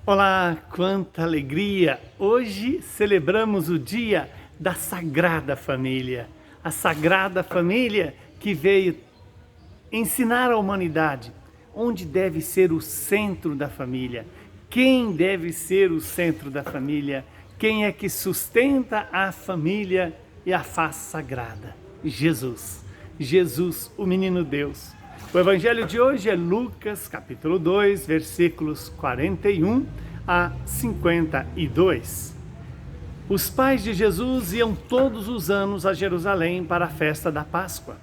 Olá, quanta alegria! Hoje celebramos o dia da Sagrada Família. A Sagrada Família que veio ensinar à humanidade onde deve ser o centro da família. Quem deve ser o centro da família? Quem é que sustenta a família e a faz sagrada? Jesus. Jesus, o menino Deus. O evangelho de hoje é Lucas, capítulo 2, versículos 41 a 52. Os pais de Jesus iam todos os anos a Jerusalém para a festa da Páscoa.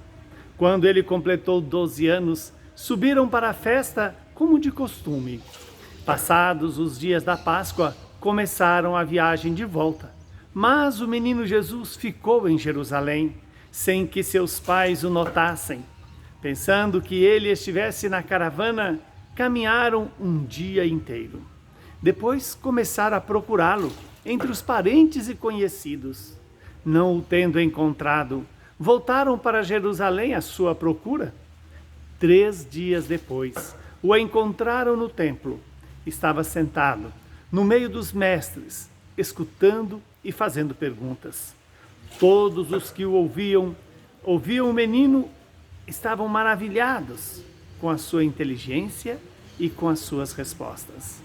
Quando ele completou 12 anos, subiram para a festa como de costume. Passados os dias da Páscoa, começaram a viagem de volta. Mas o menino Jesus ficou em Jerusalém, sem que seus pais o notassem. Pensando que ele estivesse na caravana, caminharam um dia inteiro. Depois começaram a procurá-lo entre os parentes e conhecidos. Não o tendo encontrado, voltaram para Jerusalém à sua procura. 3 dias depois, o encontraram no templo. Estava sentado, no meio dos mestres, escutando e fazendo perguntas. Todos os que o ouviam o menino, estavam maravilhados com a sua inteligência e com as suas respostas.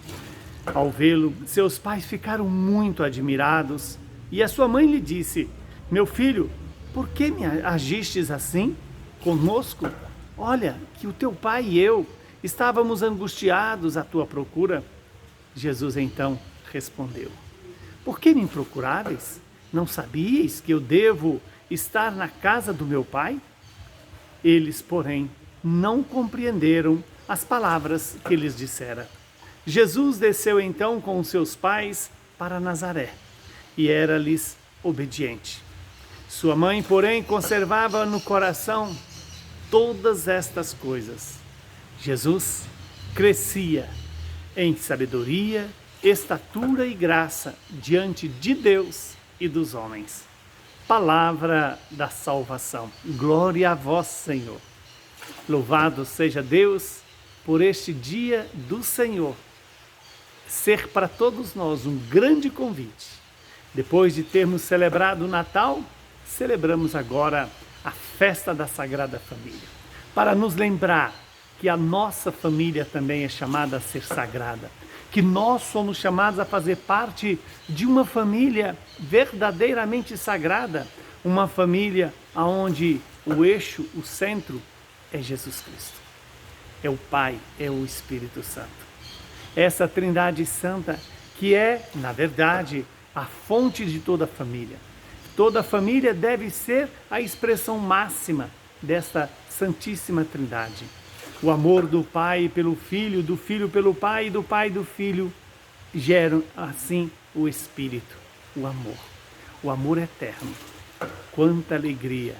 Ao vê-lo, seus pais ficaram muito admirados e a sua mãe lhe disse: "Meu filho, por que me agistes assim conosco? Olha, que o teu pai e eu estávamos angustiados à tua procura." Jesus então respondeu: "Por que me procuráveis? Não sabíeis que eu devo estar na casa do meu pai?" Eles, porém, não compreenderam as palavras que lhes dissera. Jesus desceu então com os seus pais para Nazaré e era-lhes obediente. Sua mãe, porém, conservava no coração todas estas coisas. Jesus crescia em sabedoria, estatura e graça diante de Deus e dos homens. Palavra da salvação. Glória a vós, Senhor. Louvado seja Deus por este dia do Senhor ser para todos nós um grande convite. Depois de termos celebrado o Natal, celebramos agora a festa da Sagrada Família, para nos lembrar que a nossa família também é chamada a ser sagrada, que nós somos chamados a fazer parte de uma família verdadeiramente sagrada, uma família onde o eixo, o centro é Jesus Cristo. É o Pai, é o Espírito Santo. Essa Trindade Santa que é, na verdade, a fonte de toda a família. Toda a família deve ser a expressão máxima desta Santíssima Trindade. O amor do Pai pelo Filho, do Filho pelo Pai e do Pai do Filho geram assim o Espírito, o amor. O amor eterno. Quanta alegria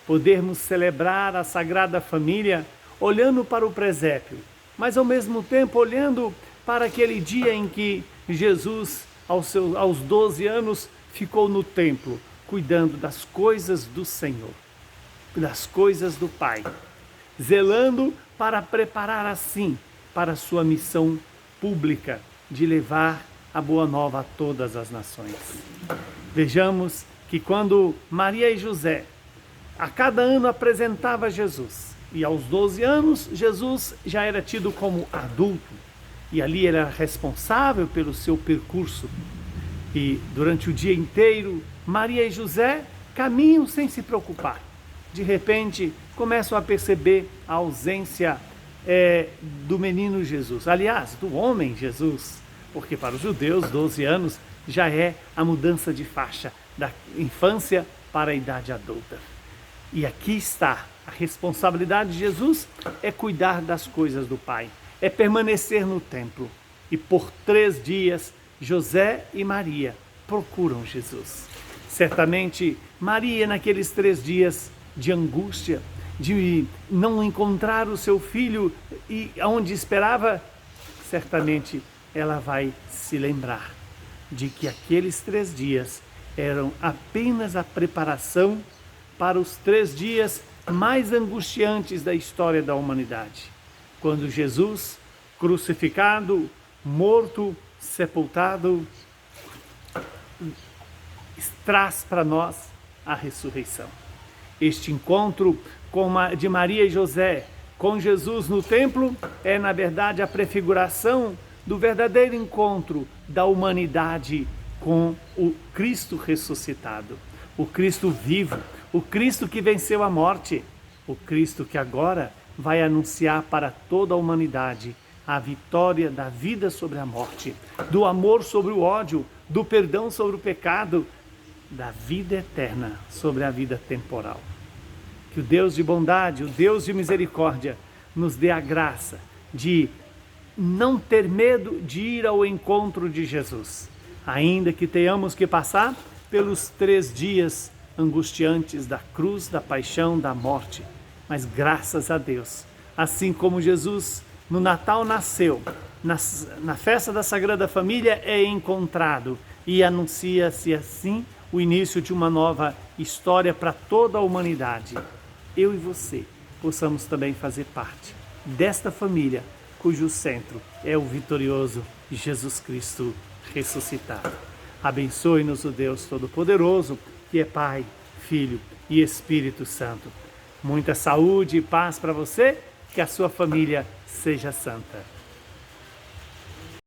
podermos celebrar a Sagrada Família olhando para o presépio, mas ao mesmo tempo olhando para aquele dia em que Jesus, aos 12 anos, ficou no templo, cuidando das coisas do Senhor, das coisas do Pai, zelando para preparar assim para a sua missão pública de levar a boa nova a todas as nações. Vejamos que quando Maria e José a cada ano apresentava Jesus, e aos 12 anos Jesus já era tido como adulto, e ali era responsável pelo seu percurso. E durante o dia inteiro, Maria e José caminham sem se preocupar. De repente, começam a perceber a ausência do menino Jesus. Aliás, do homem Jesus. Porque para os judeus, 12 anos já é a mudança de faixa da infância para a idade adulta. E aqui está a responsabilidade de Jesus, é cuidar das coisas do Pai, é permanecer no templo. E por 3 dias, José e Maria procuram Jesus. Certamente, Maria, naqueles 3 dias de angústia, de não encontrar o seu filho e onde esperava, certamente ela vai se lembrar de que aqueles 3 dias eram apenas a preparação para os 3 dias mais angustiantes da história da humanidade. Quando Jesus, crucificado, morto, sepultado, traz para nós a ressurreição. Este encontro de Maria e José com Jesus no templo é, na verdade, a prefiguração do verdadeiro encontro da humanidade com o Cristo ressuscitado, o Cristo vivo, o Cristo que venceu a morte, o Cristo que agora vai anunciar para toda a humanidade a vitória da vida sobre a morte, do amor sobre o ódio, do perdão sobre o pecado, da vida eterna sobre a vida temporal. Que o Deus de bondade, o Deus de misericórdia, nos dê a graça de não ter medo de ir ao encontro de Jesus, ainda que tenhamos que passar pelos 3 dias angustiantes da cruz, da paixão, da morte. Mas graças a Deus, assim como Jesus no Natal nasceu, na festa da Sagrada Família é encontrado e anuncia-se assim o início de uma nova história para toda a humanidade. Eu e você possamos também fazer parte desta família, cujo centro é o vitorioso Jesus Cristo ressuscitado. Abençoe-nos o Deus Todo-Poderoso, que é Pai, Filho e Espírito Santo. Muita saúde e paz para você, que a sua família seja santa.